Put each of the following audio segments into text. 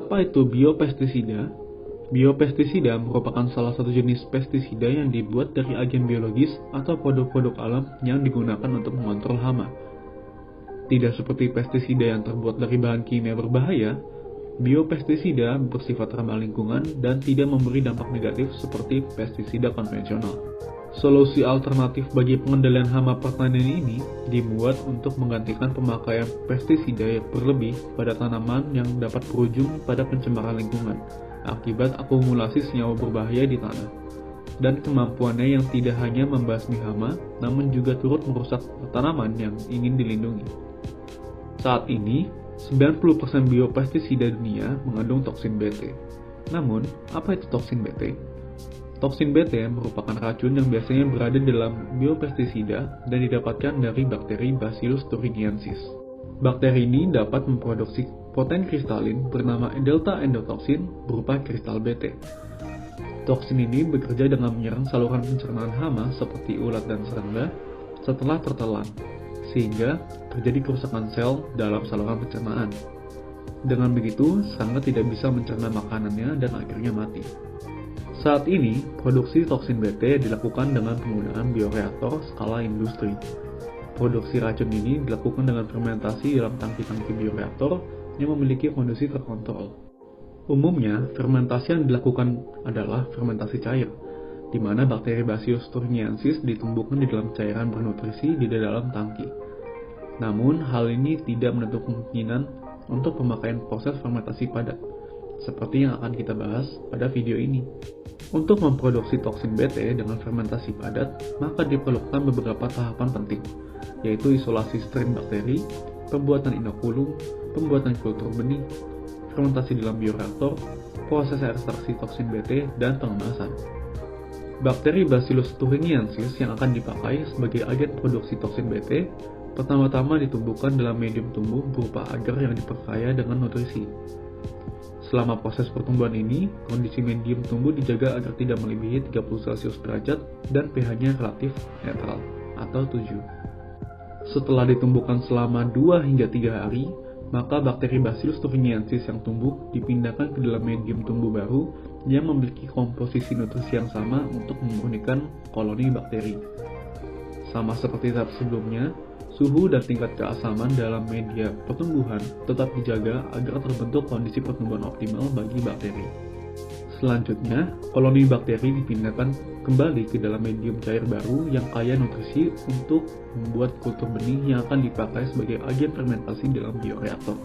Apa itu biopestisida? Biopestisida merupakan salah satu jenis pestisida yang dibuat dari agen biologis atau produk-produk alam yang digunakan untuk mengontrol hama. Tidak seperti pestisida yang terbuat dari bahan kimia berbahaya, biopestisida bersifat ramah lingkungan dan tidak memberi dampak negatif seperti pestisida konvensional. Solusi alternatif bagi pengendalian hama pertanian ini dibuat untuk menggantikan pemakaian pestisida yang berlebih pada tanaman yang dapat berujung pada pencemaran lingkungan akibat akumulasi senyawa berbahaya di tanah. Dan kemampuannya yang tidak hanya membasmi hama, namun juga turut merusak tanaman yang ingin dilindungi. Saat ini, 90% biopestisida dunia mengandung toksin Bt. Namun, apa itu toksin Bt? Toksin Bt merupakan racun yang biasanya berada dalam biopestisida dan didapatkan dari bakteri Bacillus thuringiensis. Bakteri ini dapat memproduksi protein kristalin bernama delta endotoxin berupa kristal Bt. Toksin ini bekerja dengan menyerang saluran pencernaan hama seperti ulat dan serangga setelah tertelan, sehingga terjadi kerusakan sel dalam saluran pencernaan. Dengan begitu, serangga tidak bisa mencerna makanannya dan akhirnya mati. Saat ini, produksi toksin Bt dilakukan dengan penggunaan bioreaktor skala industri. Produksi racun ini dilakukan dengan fermentasi dalam tangki-tangki bioreaktor yang memiliki kondisi terkontrol. Umumnya, fermentasi yang dilakukan adalah fermentasi cair, di mana bakteri Bacillus thuringiensis ditumbuhkan di dalam cairan bernutrisi di dalam tangki. Namun, hal ini tidak menutup kemungkinan untuk pemakaian proses fermentasi padat, seperti yang akan kita bahas pada video ini. Untuk memproduksi toksin Bt dengan fermentasi padat, maka diperlukan beberapa tahapan penting, yaitu isolasi strain bakteri, pembuatan inokulum, pembuatan kultur benih, fermentasi dalam bioreaktor, proses ekstraksi toksin Bt, dan pengemasan. Bakteri Bacillus thuringiensis yang akan dipakai sebagai agen produksi toksin Bt pertama-tama ditumbuhkan dalam medium tumbuh berupa agar yang diperkaya dengan nutrisi. Selama proses pertumbuhan ini, kondisi medium tumbuh dijaga agar tidak melebihi 30 derajat dan pH-nya relatif netral atau 7. Setelah ditumbuhkan selama 2 hingga 3 hari, maka bakteri Bacillus thuringiensis yang tumbuh dipindahkan ke dalam medium tumbuh baru yang memiliki komposisi nutrisi yang sama untuk memurnikan koloni bakteri. Sama seperti tahap sebelumnya, suhu dan tingkat keasaman dalam media pertumbuhan tetap dijaga agar terbentuk kondisi pertumbuhan optimal bagi bakteri. Selanjutnya, koloni bakteri dipindahkan kembali ke dalam medium cair baru yang kaya nutrisi untuk membuat kultur benih yang akan dipakai sebagai agen fermentasi dalam bioreaktor.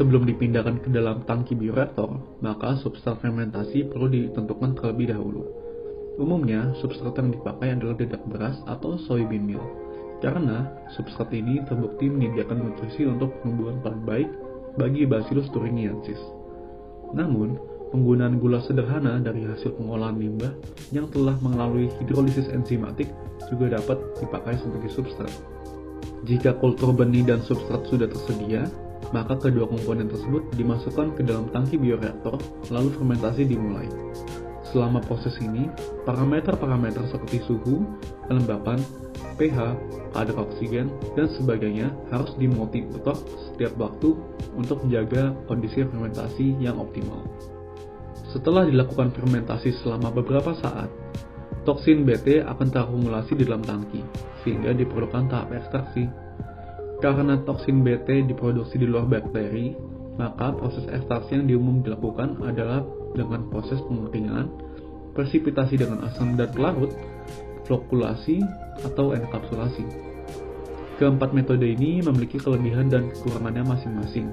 Sebelum dipindahkan ke dalam tangki bioreaktor, maka substrat fermentasi perlu ditentukan terlebih dahulu. Umumnya, substrat yang dipakai adalah dedak beras atau soybean meal, karena substrat ini terbukti menyediakan nutrisi untuk pertumbuhan paling baik bagi Bacillus thuringiensis. Namun, penggunaan gula sederhana dari hasil pengolahan limbah yang telah melalui hidrolisis enzimatik juga dapat dipakai sebagai substrat. Jika kultur benih dan substrat sudah tersedia, maka kedua komponen tersebut dimasukkan ke dalam tangki bioreaktor, lalu fermentasi dimulai. Selama proses ini, parameter-parameter seperti suhu, kelembapan, pH, kadar oksigen, dan sebagainya harus dimonitor setiap waktu untuk menjaga kondisi fermentasi yang optimal. Setelah dilakukan fermentasi selama beberapa saat, toksin Bt akan terakumulasi di dalam tangki, sehingga diperlukan tahap ekstraksi. Karena toksin Bt diproduksi di luar bakteri, maka proses ekstraksi yang diumum dilakukan adalah dengan proses pengeringan, presipitasi dengan asam dan pelarut, flokulasi, atau enkapsulasi. Keempat metode ini memiliki kelebihan dan kekurangannya masing-masing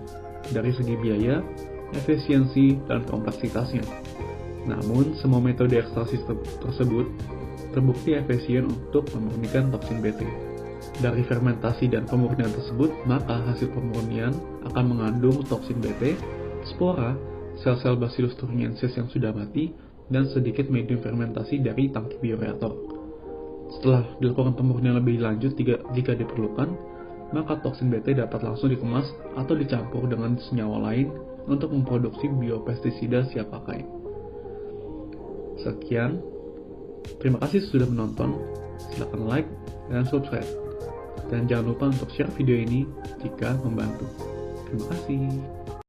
dari segi biaya, efisiensi, dan kompleksitasnya. Namun, semua metode ekstraksi tersebut terbukti efisien untuk memurnikan toksin Bt. Dari fermentasi dan pemurnian tersebut, maka hasil pemurnian akan mengandung toksin Bt, spora, sel-sel Bacillus thuringiensis yang sudah mati, dan sedikit medium fermentasi dari tangki bioreaktor. Setelah dilakukan pemurnian lebih lanjut jika diperlukan, maka toksin Bt dapat langsung dikemas atau dicampur dengan senyawa lain untuk memproduksi biopestisida siap pakai. Sekian, terima kasih sudah menonton, silakan like dan subscribe. Dan jangan lupa untuk share video ini jika membantu. Terima kasih.